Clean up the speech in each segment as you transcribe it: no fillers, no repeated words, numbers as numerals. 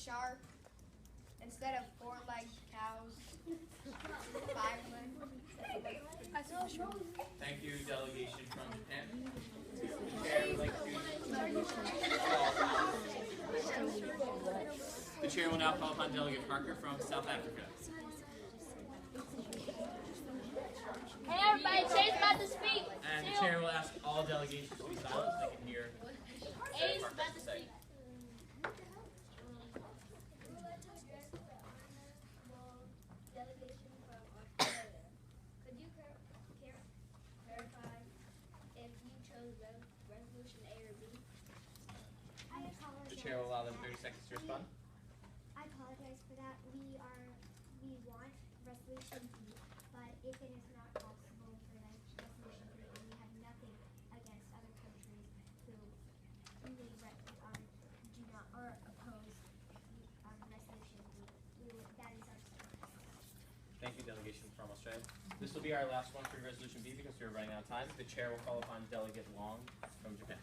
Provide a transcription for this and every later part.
shark. Instead of 4-legged cows, 5-legged. Thank you, delegation from Japan. The chair would like the chair will now call upon Delegate Parker from South Africa. Hey everybody, Chase about to speak. And the chair will ask all delegations to be silent so they can hear what Chase Parker about has to to say. speak. Delegation from Australia. Could you clarify if you chose resolution A or B? I apologize. The chair will allow them 30 seconds to respond. I apologize for that. We want resolution B, but if it is not possible for resolution B, and we have nothing against other countries who really do not or oppose resolution B, that is our stance. Thank you, delegation from Australia. This will be our last one for resolution B because we're running out of time. The chair will call upon Delegate Long from Japan.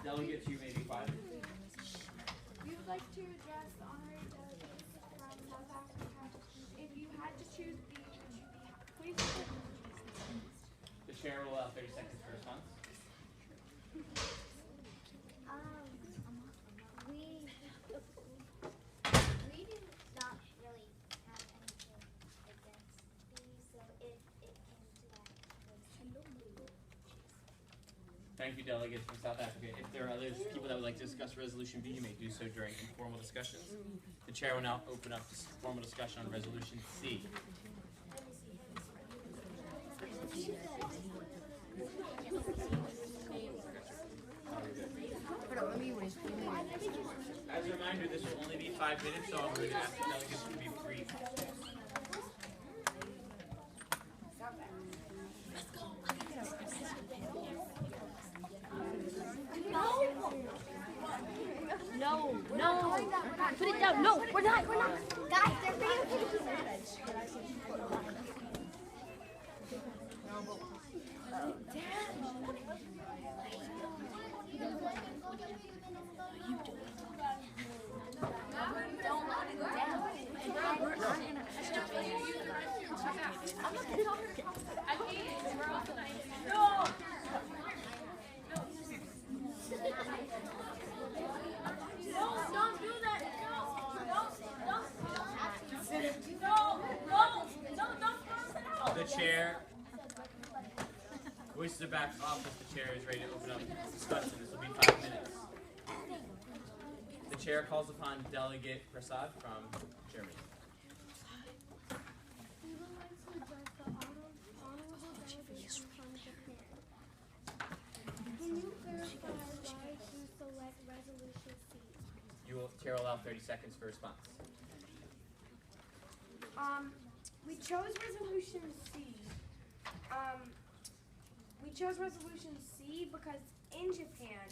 Delegates, you may be quiet. We would like to address the honorary delegates from South Africa. If you had to choose B, would you be please? The chair will allow 30 seconds for response. We do not really have anything against B, so if it came to that, Thank you, delegates from South Africa. If there are other people that would like to discuss resolution B, you may do so during informal discussions. The chair will now open up formal discussion on resolution C. As a reminder, this will only be 5 minutes, so I'm going to ask the delegates to be brief. No. Put it down. No, we're not. guys, they're being The chair wishes to back off if the chair is ready to open up discussion. This will be 5 minutes. The chair calls upon Delegate Prasad from Germany. We would like to address the honorable delegation from Japan. Can you clarify why you select resolution C? Chair will allow 30 seconds for response. We chose resolution C. We chose resolution C because in Japan,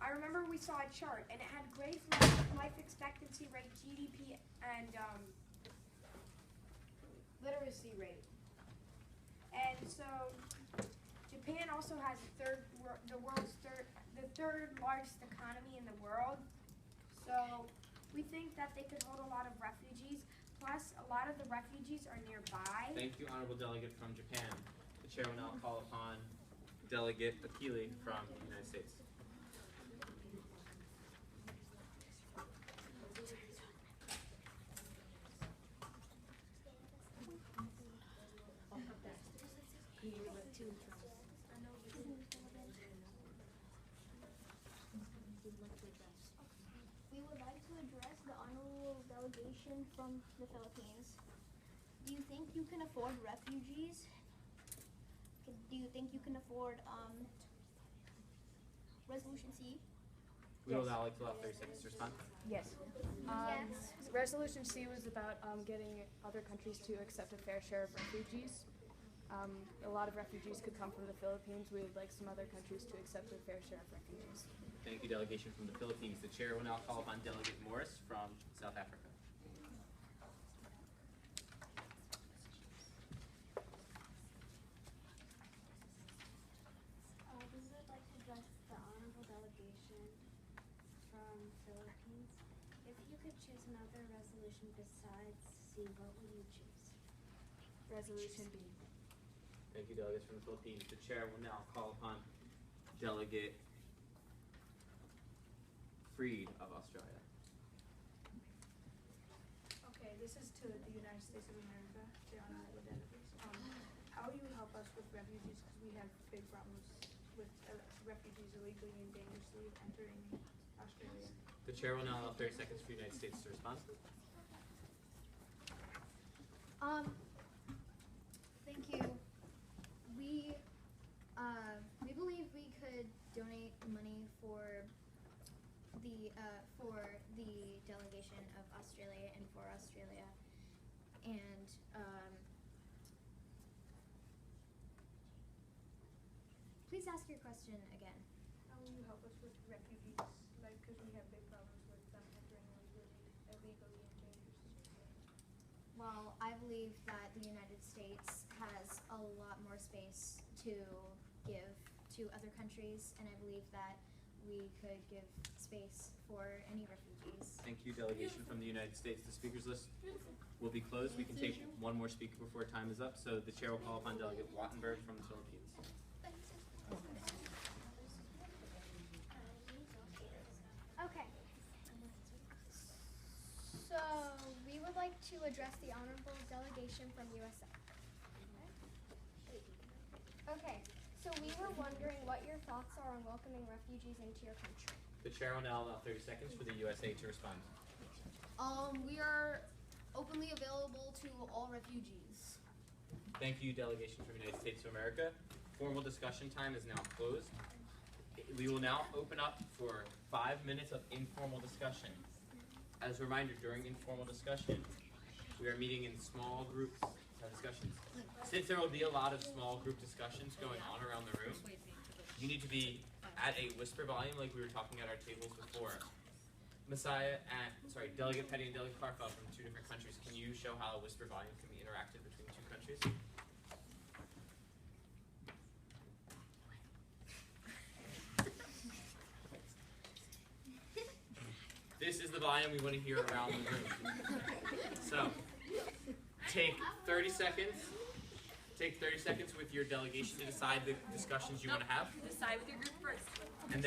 I remember we saw a chart and it had great life expectancy rate, GDP, and literacy rate. And so Japan also has the third largest economy in the world. So we think that they could hold a lot of refugees. Plus, a lot of the refugees are nearby. Thank you, Honorable Delegate from Japan. The chair will now call upon Delegate Akili from the United States. We would like to address the honorable delegation from the Philippines. Do you think you can afford refugees? Do you think you can afford resolution C? We will now like to allow 30 seconds to respond. Yes. Yes. Resolution C was about getting other countries to accept a fair share of refugees. A lot of refugees could come from the Philippines. We would like some other countries to accept a fair share of refugees. Thank you, delegation from the Philippines. The chair will now call upon Delegate Morris from South Africa. We would like to address the honorable delegation from Philippines. If you could choose another resolution besides C, what would you choose? Resolution B. Thank you, delegates from the Philippines. The chair will now call upon Delegate Freed of Australia. Okay, this is to the United States of America, the honorable delegates. How will you help us with refugees? Because we have big problems with refugees illegally and dangerously entering Australia. The chair will now allow 30 seconds for the United States to respond. Thank you. We believe we could donate money for the delegation of Australia and for Australia, and please ask your question again. How will you help us with refugees? Like, because we have big problems with them entering illegally and dangerously. Well, I believe that the United States has a lot more space to give to other countries, and I believe that we could give space for any refugees. Thank you, delegation from the United States. The speakers list will be closed. We can take one more speaker before time is up. So the chair will call upon Delegate Wattenberg from the Philippines. Okay. So we would like to address the honorable delegation from USA. Okay. So we were wondering what your thoughts are on welcoming refugees into your country. The chair will now allow 30 seconds for the USA to respond. We are openly available to all refugees. Thank you, delegation from the United States of America. Formal discussion time is now closed. We will now open up for 5 minutes of informal discussion. As a reminder, during informal discussion, we are meeting in small groups of discussions. Since there will be a lot of small group discussions going on around the room, you need to be at a whisper volume like we were talking at our tables before. Delegate Petty and Delegate Clarfeld from two different countries, can you show how a whisper volume can be interacted between two countries? This is the volume we want to hear around the room. So, take 30 seconds. Take 30 seconds with your delegation to decide the discussions you want to have. Decide with your group first. And then